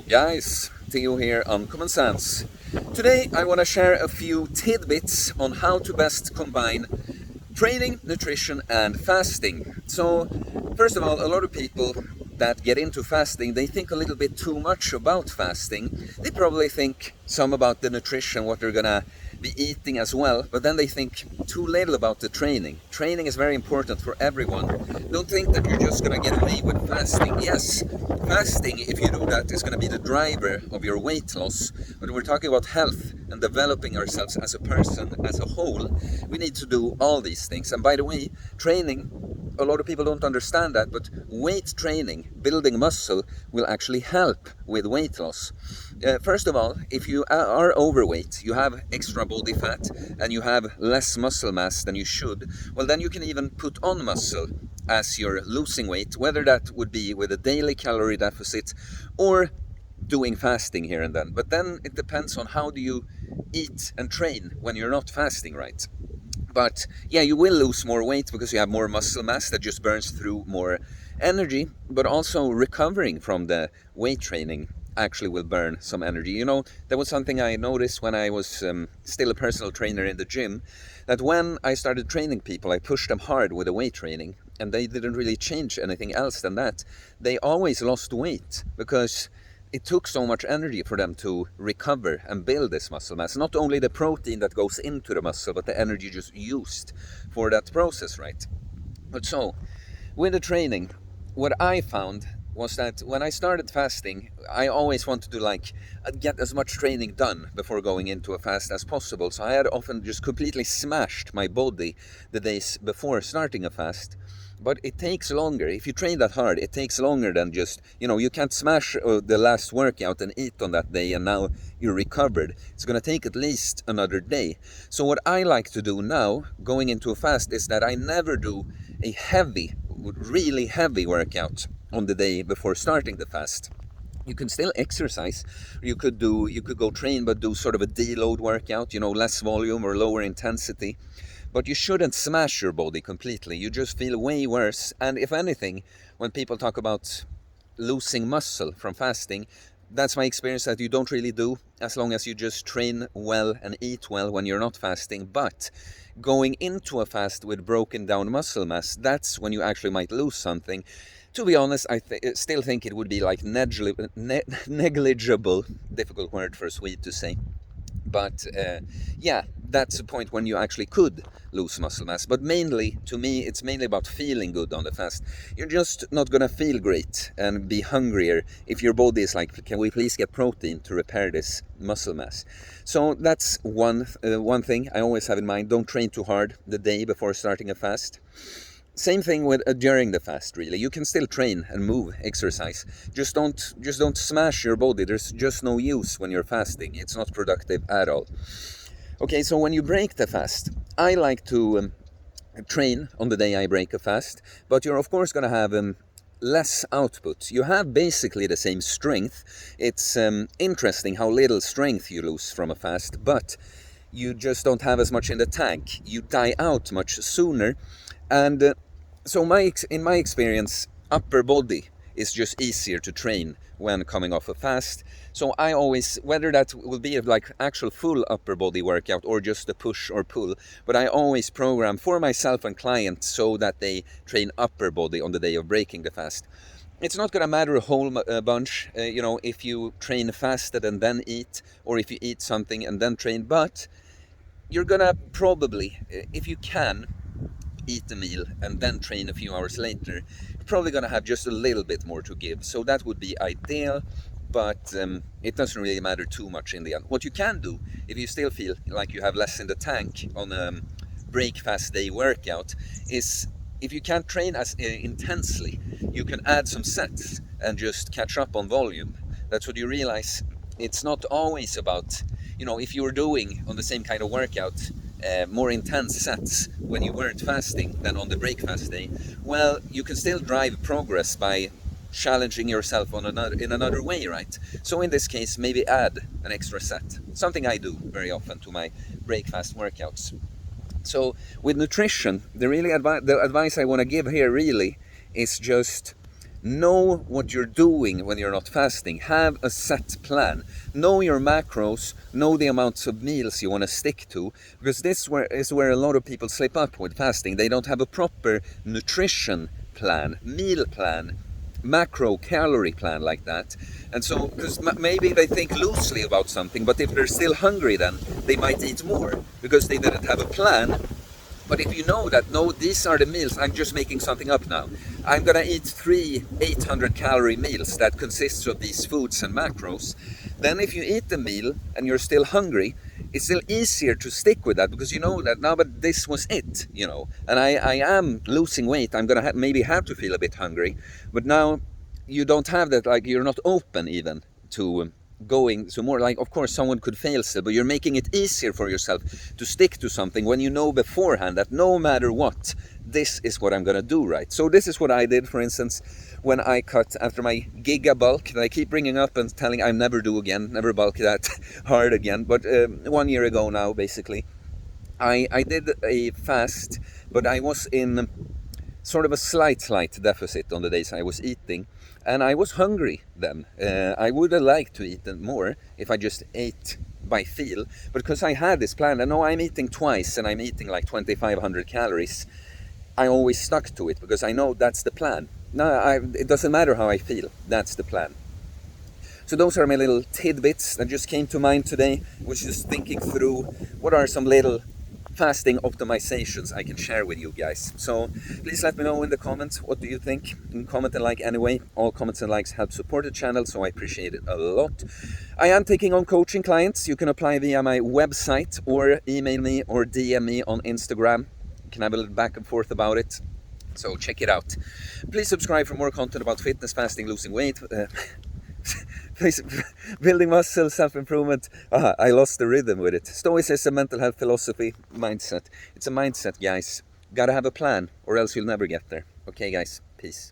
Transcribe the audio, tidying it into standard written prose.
Guys, Theo here on Common Sense. Today I want to share a few tidbits on how to best combine training, nutrition and fasting. So, first of all, a lot of people that get into fasting, they think a little bit too much about fasting. They probably think some about the nutrition, what they're gonna be eating as well, but then they think too little about the training. Training is very important for everyone. Don't think that you're just gonna get away with fasting. Yes, fasting, if you do that, is gonna be the driver of your weight loss. But we're talking about health and developing ourselves as a person, as a whole. We need to do all these things. And by the way, training, a lot of people don't understand that, but weight training, building muscle, will actually help with weight loss. First of all, if you are overweight, you have extra body fat, and you have less muscle mass than you should, well, then you can even put on muscle as you're losing weight, whether that would be with a daily calorie deficit or doing fasting here and then. But then it depends on how do you eat and train when you're not fasting, right? But yeah, you will lose more weight because you have more muscle mass that just burns through more energy, but also recovering from the weight training actually will burn some energy. You know, that was something I noticed when I was still a personal trainer in the gym, that when I started training people, I pushed them hard with the weight training, and they didn't really change anything else than that. They always lost weight because it took so much energy for them to recover and build this muscle mass. Not only the protein that goes into the muscle, but the energy just used for that process, right? But so, with the training, what I found was that when I started fasting, I always wanted to get as much training done before going into a fast as possible. So I had often just completely smashed my body the days before starting a fast. But it takes longer. If you train that hard, it takes longer than just, you can't smash the last workout and eat on that day and now you're recovered. It's going to take at least another day. So what I like to do now, going into a fast, is that I never do a really heavy workout on the day before starting the fast. You can still exercise. You could go train, but do sort of a deload workout, less volume or lower intensity. But you shouldn't smash your body completely. You just feel way worse. And if anything, when people talk about losing muscle from fasting, that's my experience that you don't really do, as long as you just train well and eat well when you're not fasting. But going into a fast with broken down muscle mass, that's when you actually might lose something. To be honest, I still think it would be like negligible, difficult word for a Swede to say. But yeah, that's a point when you actually could lose muscle mass. But mainly, to me, it's mainly about feeling good on the fast. You're just not going to feel great and be hungrier if your body is like, can we please get protein to repair this muscle mass? So that's one thing I always have in mind. Don't train too hard the day before starting a fast. Same thing with during the fast, really. You can still train and move, exercise. Just don't smash your body. There's just no use when you're fasting. It's not productive at all. Okay, so when you break the fast, I like to train on the day I break a fast, but you're of course going to have less output. You have basically the same strength. It's interesting how little strength you lose from a fast, but you just don't have as much in the tank. You die out much sooner. And so in my experience, upper body is just easier to train when coming off a fast. So I always, whether that will be like actual full upper body workout or just a push or pull, but I always program for myself and clients so that they train upper body on the day of breaking the fast. It's not going to matter a whole bunch, if you train fasted and then eat, or if you eat something and then train, but you're going to probably, if you can, eat a meal and then train a few hours later, you're probably going to have just a little bit more to give. So that would be ideal, but it doesn't really matter too much in the end. What you can do, if you still feel like you have less in the tank on a break fast day workout, is if you can't train as intensely, you can add some sets and just catch up on volume. That's what you realize. It's not always about, if you were doing on the same kind of workout more intense sets when you weren't fasting than on the break fast day, well, you can still drive progress by challenging yourself in another way, right? So in this case, maybe add an extra set. Something I do very often to my break fast workouts. So with nutrition, the advice I want to give here really is just Know what you're doing when you're not fasting. Have a set plan. Know your macros. Know the amounts of meals you want to stick to. Because this is where a lot of people slip up with fasting. They don't have a proper nutrition plan, meal plan, macro calorie plan like that. And so, because maybe they think loosely about something, but if they're still hungry, then they might eat more because they didn't have a plan. But if you know that, no, these are the meals, I'm just making something up now. I'm gonna eat 3 800 calorie meals that consists of these foods and macros. Then if you eat the meal and you're still hungry, it's still easier to stick with that because you know that now, but this was it, you know. And I am losing weight, I'm gonna maybe have to feel a bit hungry, but now you don't have that, like you're not open even to going. So more like, of course someone could fail still, but you're making it easier for yourself to stick to something when you know beforehand that no matter what, this is what I'm gonna do, right? So this is what I did, for instance, when I cut after my giga bulk that I keep bringing up and telling I never do again, never bulk that hard again. But 1 year ago now, basically, I did a fast, but I was in sort of a slight deficit on the days I was eating, and I was hungry then. I would have liked to eat more if I just ate by feel, but because I had this plan, and now I'm eating twice and I'm eating like 2,500 calories, I always stuck to it because I know that's the plan. It doesn't matter how I feel, that's the plan. So those are my little tidbits that just came to mind today. I was just thinking through what are some little fasting optimizations I can share with you guys. So please let me know in the comments, what do you think? And comment and like anyway. All comments and likes help support the channel, so I appreciate it a lot. I am taking on coaching clients. You can apply via my website or email me or DM me on Instagram. You can have a little back and forth about it. So check it out. Please subscribe for more content about fitness, fasting, losing weight. Building muscle, self-improvement. I lost the rhythm with it. Stoicism, mental health, philosophy, mindset. It's a mindset, guys. Gotta have a plan or else you'll never get there. Okay, guys. Peace.